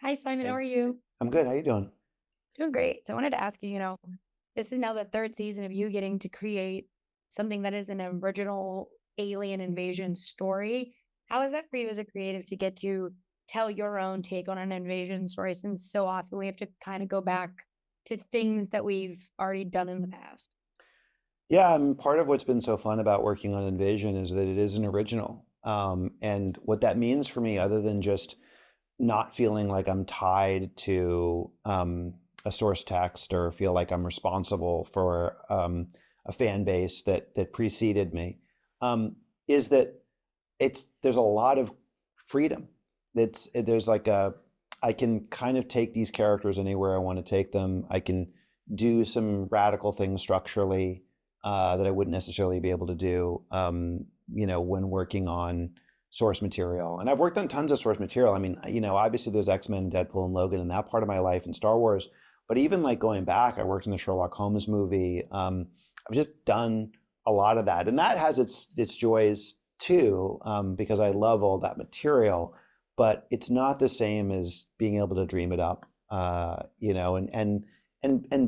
Hi, Simon. How Hey, are you? I'm good. How you doing? Doing great. So I wanted to ask you, this is now the third season of you getting to create something that is an original alien invasion story. How is that for you as a creative to get to tell your own take on an invasion story? Since so often we have to kind of go back to things that we've already done in the past. Yeah, part of what's been so fun about working on Invasion is that it is an original. And what that means for me, other than just not feeling like I'm tied to a source text or feel like I'm responsible for a fan base that preceded me, is that there's a lot of freedom. There's like I can kind of take these characters anywhere I want to take them. I can do some radical things structurally that I wouldn't necessarily be able to do, when working on source material. And I've worked on tons of source material. I mean, obviously there's X-Men, Deadpool, and Logan in that part of my life and Star Wars. But even like going back, I worked in the Sherlock Holmes movie. I've just done a lot of that, and that has its joys too, because I love all that material. But it's not the same as being able to dream it up, and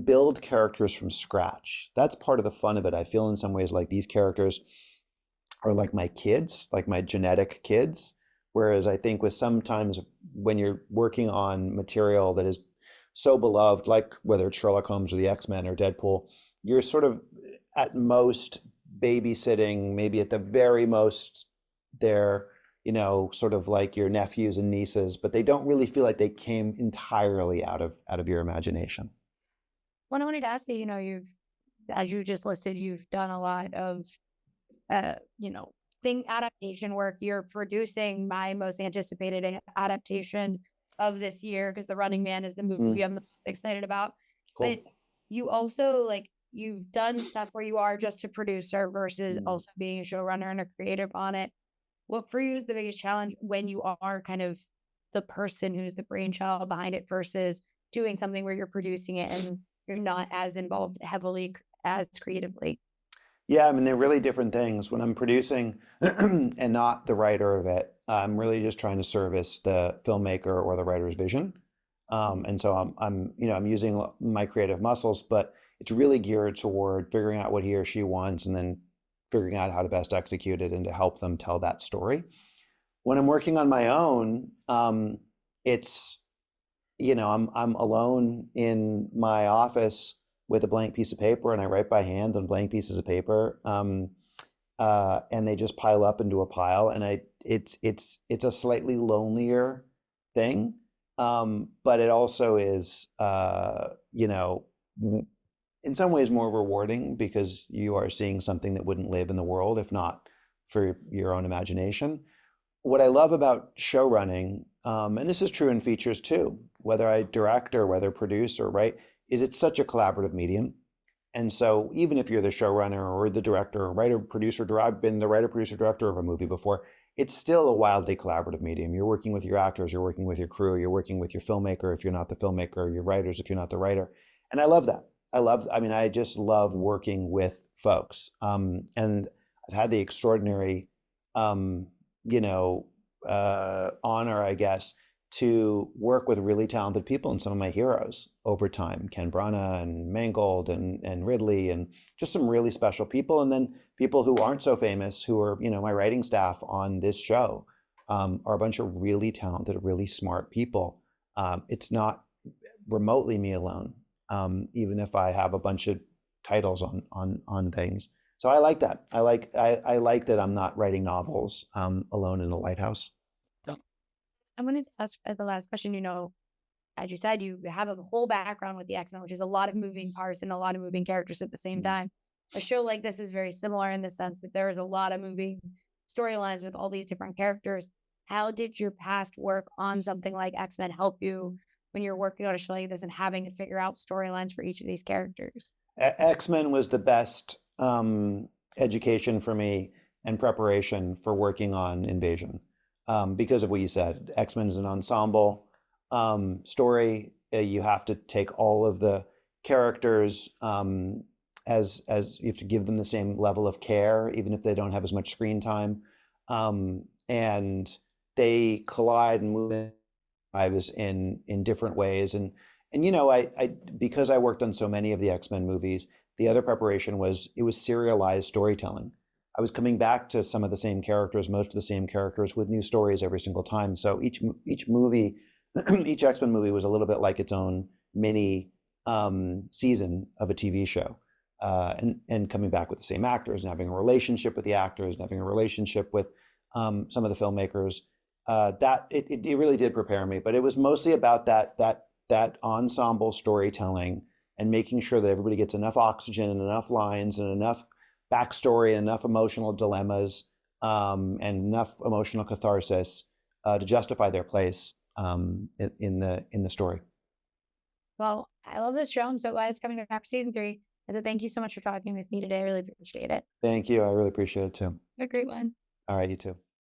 build characters from scratch. That's part of the fun of it. I feel in some ways like these characters are like my kids, like my genetic kids. Whereas I think with sometimes when you're working on material that is so beloved, like whether it's Sherlock Holmes or the X-Men or Deadpool, you're sort of at most babysitting, maybe at the very most they're, sort of like your nephews and nieces, but they don't really feel like they came entirely out of your imagination. When I wanted to ask you, as you just listed, you've done a lot of uh, you know, thing adaptation work. You're producing my most anticipated adaptation of this year because The Running Man is the movie Mm, I'm the most excited about. But cool. you also you've done stuff where you are just a producer versus Mm. also being a showrunner and a creative on it. What for you is the biggest challenge when you are kind of the person who's the brainchild behind it versus doing something where you're producing it and you're not as involved heavily as creatively? Yeah, I mean, they're really different things. When I'm producing and not the writer of it, I'm really just trying to service the filmmaker or the writer's vision. And so I'm using my creative muscles, but it's really geared toward figuring out what he or she wants and then figuring out how to best execute it and to help them tell that story. When I'm working on my own, it's I'm alone in my office with a blank piece of paper, and I write by hand on blank pieces of paper, and they just pile up into a pile, and it's a slightly lonelier thing, but it also is, in some ways more rewarding because you are seeing something that wouldn't live in the world if not for your own imagination. What I love about show running, and this is true in features too, whether I direct or whether produce or write, is it's such a collaborative medium. And so even if you're the showrunner or the director or writer, producer, I've been the writer, producer, director of a movie before, it's still a wildly collaborative medium. You're working with your actors, you're working with your crew, you're working with your filmmaker if you're not the filmmaker, your writers if you're not the writer. And I love that. I just love working with folks. And I've had the extraordinary um, you know, honor, I guess, to work with really talented people and some of my heroes over time, Ken Branagh and Mangold and Ridley and just some really special people. And then people who aren't so famous, who are, my writing staff on this show, are a bunch of really talented, really smart people. It's not remotely me alone, even if I have a bunch of titles on things. So I like that. I like that I'm not writing novels alone in a lighthouse. I wanted to ask as the last question, as you said, you have a whole background with the X-Men, which is a lot of moving parts and a lot of moving characters at the same Mm. time. A show like this is very similar in the sense that there is a lot of moving storylines with all these different characters. How did your past work on something like X-Men help you when you're working on a show like this and having to figure out storylines for each of these characters? X-Men was the best education for me and preparation for working on Invasion, because of what you said. X-Men is an ensemble story. You have to take all of the characters, as you have to give them the same level of care, even if they don't have as much screen time. And they collide and move lives in different ways. And you know, I because I worked on so many of the X-Men movies, the other preparation was it was serialized storytelling. I was coming back to some of the same characters, most of the same characters with new stories every single time. So each movie, each X-Men movie was a little bit like its own mini season of a TV show. And coming back with the same actors and having a relationship with the actors and having a relationship with some of the filmmakers, that it really did prepare me. But it was mostly about that ensemble storytelling and making sure that everybody gets enough oxygen and enough lines and enough backstory and enough emotional dilemmas, and enough emotional catharsis to justify their place in the story. Well, I love this show. I'm so glad it's coming back for season 3. And so thank you so much for talking with me today. I really appreciate it. Thank you. I really appreciate it too. Have a great one. All right, you too.